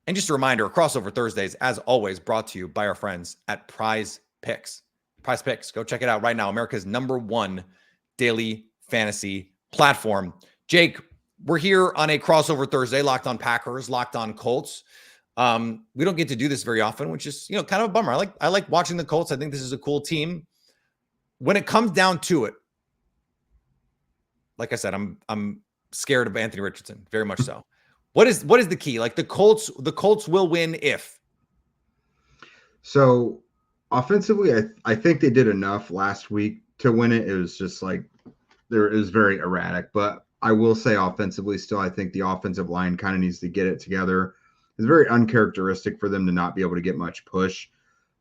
And just a reminder, Crossover Thursdays, as always, brought to you by our friends at Prize Picks. Prize Picks, go check it out right now. America's #1 daily fantasy platform. Jake, we're here on a Crossover Thursday, Locked On Packers, Locked On Colts. We don't get to do this very often, which is, kind of a bummer. I like watching the Colts. I think this is a cool team. When it comes down to it, like I said, I'm scared of Anthony Richardson, very much so. What is the key? Like the Colts will win if. So offensively, I think they did enough last week to win it. It was just like it was very erratic. But I will say offensively, still, I think the offensive line kind of needs to get it together. It's very uncharacteristic for them to not be able to get much push.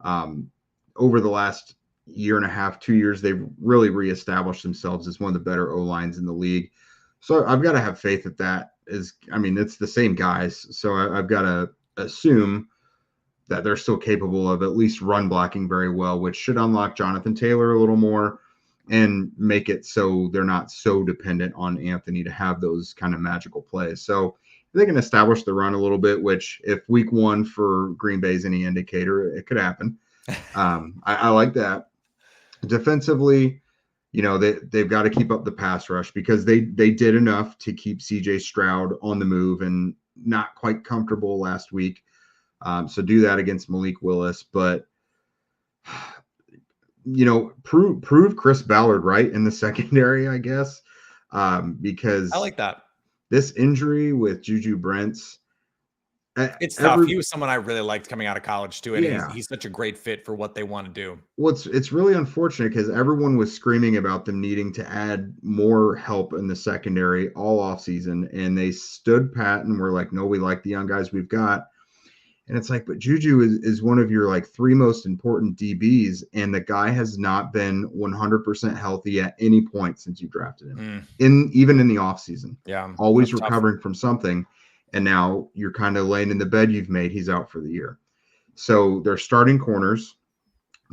Over the last year and a half, 2 years, they've really reestablished themselves as one of the better O-lines in the league. So I've got to have faith that it's the same guys. So I've got to assume that they're still capable of at least run blocking very well, which should unlock Jonathan Taylor a little more and make it so they're not so dependent on Anthony to have those kind of magical plays. So they can establish the run a little bit, which if week 1 for Green Bay is any indicator, it could happen. I like that. Defensively, they've got to keep up the pass rush because they did enough to keep CJ Stroud on the move and not quite comfortable last week. So do that against Malik Willis, but prove Chris Ballard right in the secondary, I guess, because I like that. This injury with Juju Brents, it's tough. He was someone I really liked coming out of college too, and he's such a great fit for what they want to do. Well, it's really unfortunate because everyone was screaming about them needing to add more help in the secondary all offseason, and they stood pat and were like, no, we like the young guys we've got. And it's like, but Juju is one of your 3 most important DBs, and the guy has not been 100% healthy at any point since you drafted him, even in the offseason. Yeah, always recovering from something. And now you're kind of laying in the bed you've made. He's out for the year. So they're starting corners.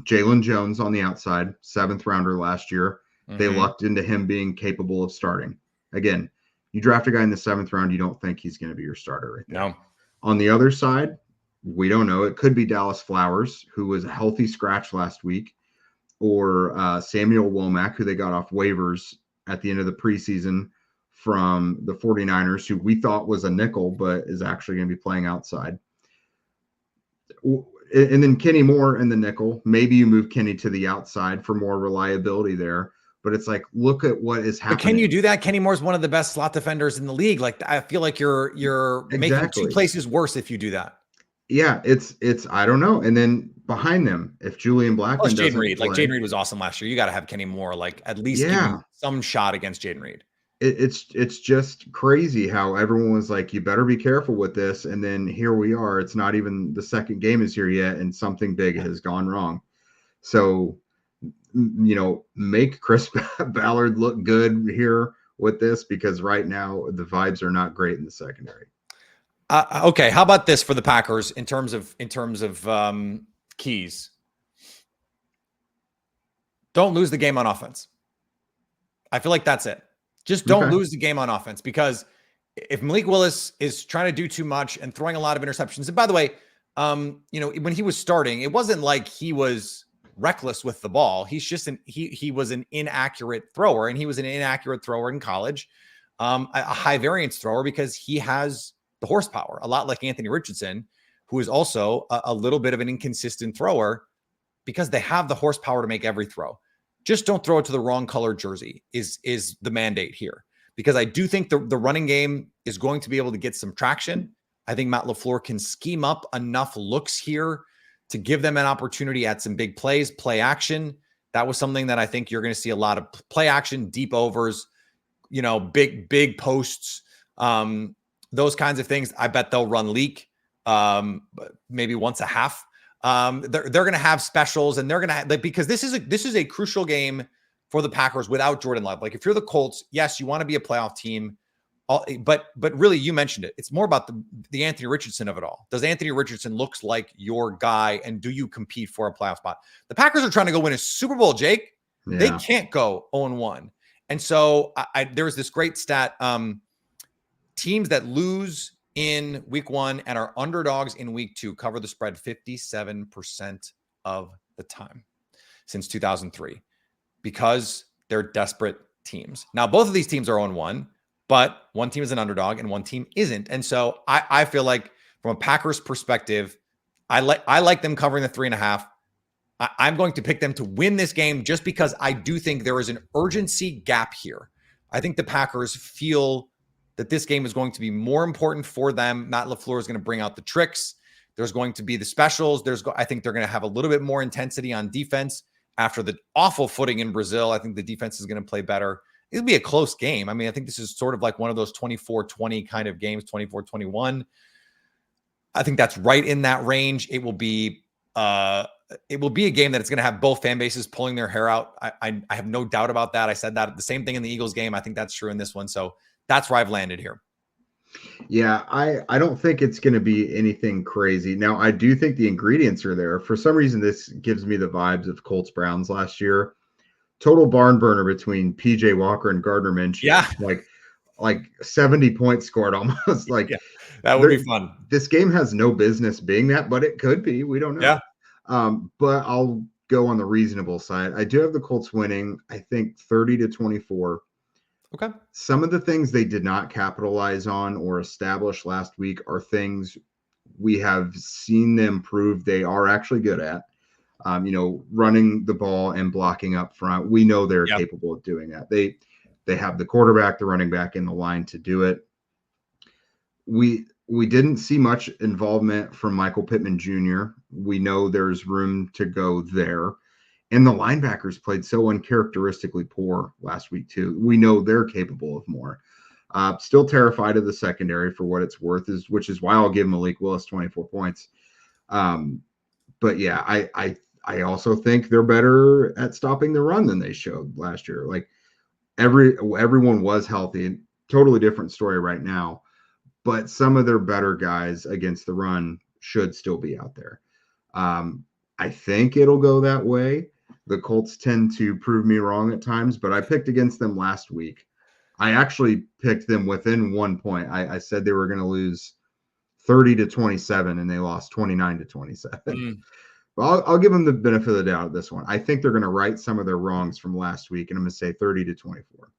Jalen Jones on the outside, 7th rounder last year. They lucked into him being capable of starting. Again, you draft a guy in the 7th round, you don't think he's going to be your starter right now. No. On the other side, we don't know. It could be Dallas Flowers, who was a healthy scratch last week, or Samuel Womack, who they got off waivers at the end of the preseason from the 49ers, who we thought was a nickel, but is actually going to be playing outside. And then Kenny Moore in the nickel. Maybe you move Kenny to the outside for more reliability there. But it's like, look at what is happening. But can you do that? Kenny Moore's one of the best slot defenders in the league. I feel like you're making 2 places worse if you do that. Yeah, it's I don't know. And then behind them, if Julian Blackmon Jaden Reed, Jaden Reed was awesome last year. You got to have Kenny Moore, at least give him some shot against Jaden Reed. It's just crazy how everyone was like, you better be careful with this. And then here we are. It's not even the second game is here yet, and something big has gone wrong. So, make Chris Ballard look good here with this, because right now the vibes are not great in the secondary. Okay, how about this for the Packers in terms of keys? Don't lose the game on offense. I feel like that's it. Just don't lose the game on offense, because if Malik Willis is trying to do too much and throwing a lot of interceptions, and by the way, when he was starting, it wasn't like he was reckless with the ball. He's just he was an inaccurate thrower, and he was an inaccurate thrower in college, a high variance thrower, because he has the horsepower, a lot like Anthony Richardson, who is also a little bit of an inconsistent thrower, because they have the horsepower to make every throw. Just don't throw it to the wrong color jersey is the mandate here, because I do think the running game is going to be able to get some traction. I think Matt LaFleur can scheme up enough looks here to give them an opportunity at some big plays, play action. That was something that I think you're going to see a lot of play action, deep overs, big posts, those kinds of things. I bet they'll run leak, maybe once a half. They're going to have specials, and they're going to because this is a crucial game for the Packers without Jordan Love. If you're the Colts, yes, you want to be a playoff team, but really, you mentioned it. It's more about the Anthony Richardson of it all. Does Anthony Richardson looks like your guy, and do you compete for a playoff spot? The Packers are trying to go win a Super Bowl, Jake. Yeah. They can't go 0-1, and so there was this great stat. Teams that lose in week 1 and are underdogs in week 2 cover the spread 57% of the time since 2003 because they're desperate teams. Now, both of these teams are 0-1, but one team is an underdog and one team isn't. And so I feel like from a Packers perspective, I like them covering the 3.5. I'm going to pick them to win this game just because I do think there is an urgency gap here. I think the Packers feel that this game is going to be more important for them. Matt LaFleur is going to bring out the tricks. There's going to be the specials. I think they're going to have a little bit more intensity on defense after the awful footing in Brazil. I think the defense is going to play better. It'll be a close game. I mean, I think this is sort of like one of those 24-20 kind of games, 24-21. I think that's right in that range. It will be a game that it's going to have both fan bases pulling their hair out. I have no doubt about that. I said that the same thing in the Eagles game. I think that's true in this one. So that's where I've landed here. Yeah, I don't think it's going to be anything crazy. Now, I do think the ingredients are there. For some reason, this gives me the vibes of Colts Browns last year. Total barn burner between PJ Walker and Gardner Minshew. Yeah. Like 70 points scored almost. Like yeah, that would be fun. This game has no business being that, but it could be. We don't know. Yeah. But I'll go on the reasonable side. I do have the Colts winning, I think 30-24. Okay. Some of the things they did not capitalize on or establish last week are things we have seen them prove they are actually good at. Running the ball and blocking up front. We know they're capable of doing that. They have the quarterback, the running back, and the line to do it. We didn't see much involvement from Michael Pittman Jr. We know there's room to go there. And the linebackers played so uncharacteristically poor last week, too. We know they're capable of more. Still terrified of the secondary for what it's worth, which is why I'll give Malik Willis 24 points. But yeah, I also think they're better at stopping the run than they showed last year. Like everyone was healthy. Totally different story right now. But some of their better guys against the run should still be out there. I think it'll go that way. The Colts tend to prove me wrong at times, but I picked against them last week. I actually picked them within 1 point. I said they were going to lose 30-27, and they lost 29-27. But I'll give them the benefit of the doubt at this one. I think they're going to right some of their wrongs from last week, and I'm going to say 30-24.